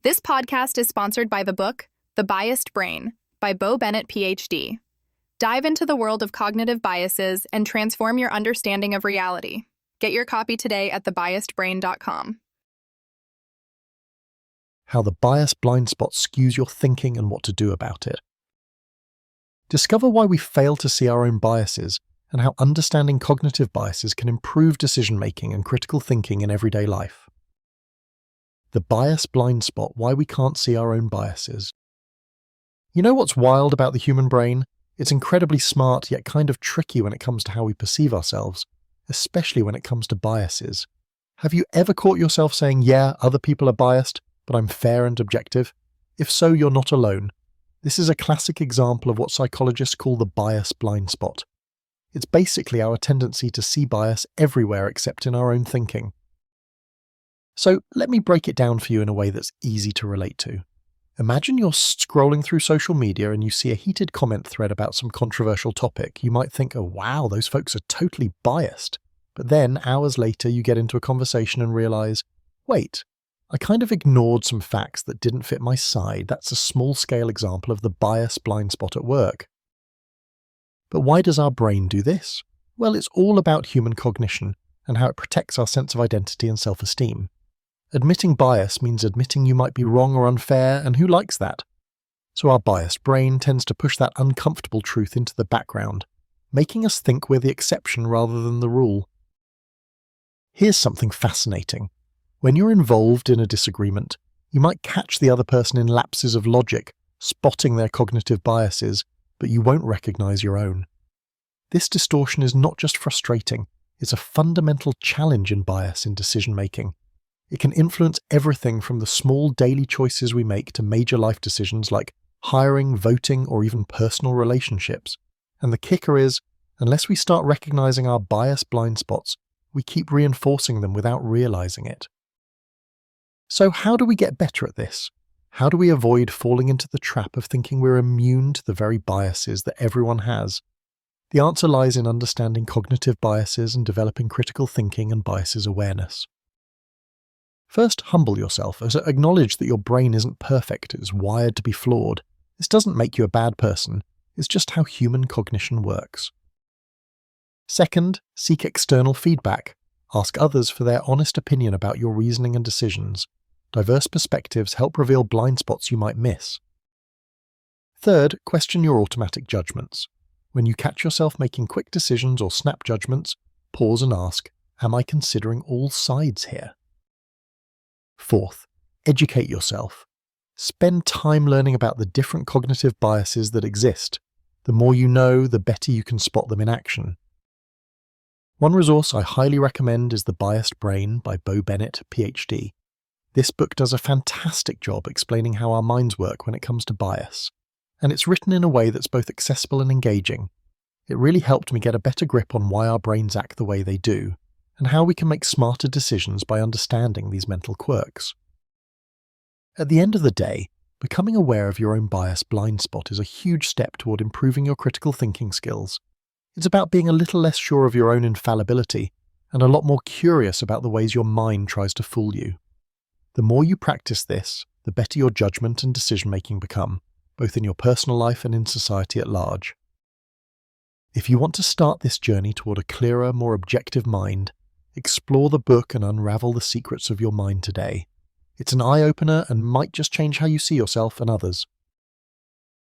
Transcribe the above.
This podcast is sponsored by the book, The Biased Brain, by Bo Bennett, PhD. Dive into the world of cognitive biases and transform your understanding of reality. Get your copy today at thebiasedbrain.com. How the bias blind spot skews your thinking and what to do about it. Discover why we fail to see our own biases and how understanding cognitive biases can improve decision-making and critical thinking in everyday life. The bias blind spot, why we can't see our own biases. You know what's wild about the human brain? It's incredibly smart yet kind of tricky when it comes to how we perceive ourselves, especially when it comes to biases. Have you ever caught yourself saying, yeah, other people are biased, but I'm fair and objective? If so, you're not alone. This is a classic example of what psychologists call the bias blind spot. It's basically our tendency to see bias everywhere except in our own thinking. So let me break it down for you in a way that's easy to relate to. Imagine you're scrolling through social media and you see a heated comment thread about some controversial topic. You might think, oh wow, those folks are totally biased. But then, hours later, you get into a conversation and realize, wait, I kind of ignored some facts that didn't fit my side. That's a small-scale example of the bias blind spot at work. But why does our brain do this? Well, it's all about human cognition and how it protects our sense of identity and self-esteem. Admitting bias means admitting you might be wrong or unfair, and who likes that? So our biased brain tends to push that uncomfortable truth into the background, making us think we're the exception rather than the rule. Here's something fascinating. When you're involved in a disagreement, you might catch the other person in lapses of logic, spotting their cognitive biases, but you won't recognize your own. This distortion is not just frustrating, it's a fundamental challenge in bias in decision-making. It can influence everything from the small daily choices we make to major life decisions like hiring, voting, or even personal relationships. And the kicker is, unless we start recognizing our bias blind spots, we keep reinforcing them without realizing it. So how do we get better at this? How do we avoid falling into the trap of thinking we're immune to the very biases that everyone has? The answer lies in understanding cognitive biases and developing critical thinking and biases awareness. First, humble yourself, as acknowledge that your brain isn't perfect, it's wired to be flawed. This doesn't make you a bad person, it's just how human cognition works. Second, seek external feedback. Ask others for their honest opinion about your reasoning and decisions. Diverse perspectives help reveal blind spots you might miss. Third, question your automatic judgments. When you catch yourself making quick decisions or snap judgments, pause and ask, am I considering all sides here? Fourth, educate yourself. Spend time learning about the different cognitive biases that exist. The more you know, the better you can spot them in action. One resource I highly recommend is The Biased Brain by Bo Bennett, PhD. This book does a fantastic job explaining how our minds work when it comes to bias, and it's written in a way that's both accessible and engaging. It really helped me get a better grip on why our brains act the way they do, and how we can make smarter decisions by understanding these mental quirks. At the end of the day, becoming aware of your own bias blind spot is a huge step toward improving your critical thinking skills. It's about being a little less sure of your own infallibility and a lot more curious about the ways your mind tries to fool you. The more you practice this, the better your judgment and decision-making become, both in your personal life and in society at large. If you want to start this journey toward a clearer, more objective mind, explore the book and unravel the secrets of your mind today. It's an eye-opener and might just change how you see yourself and others.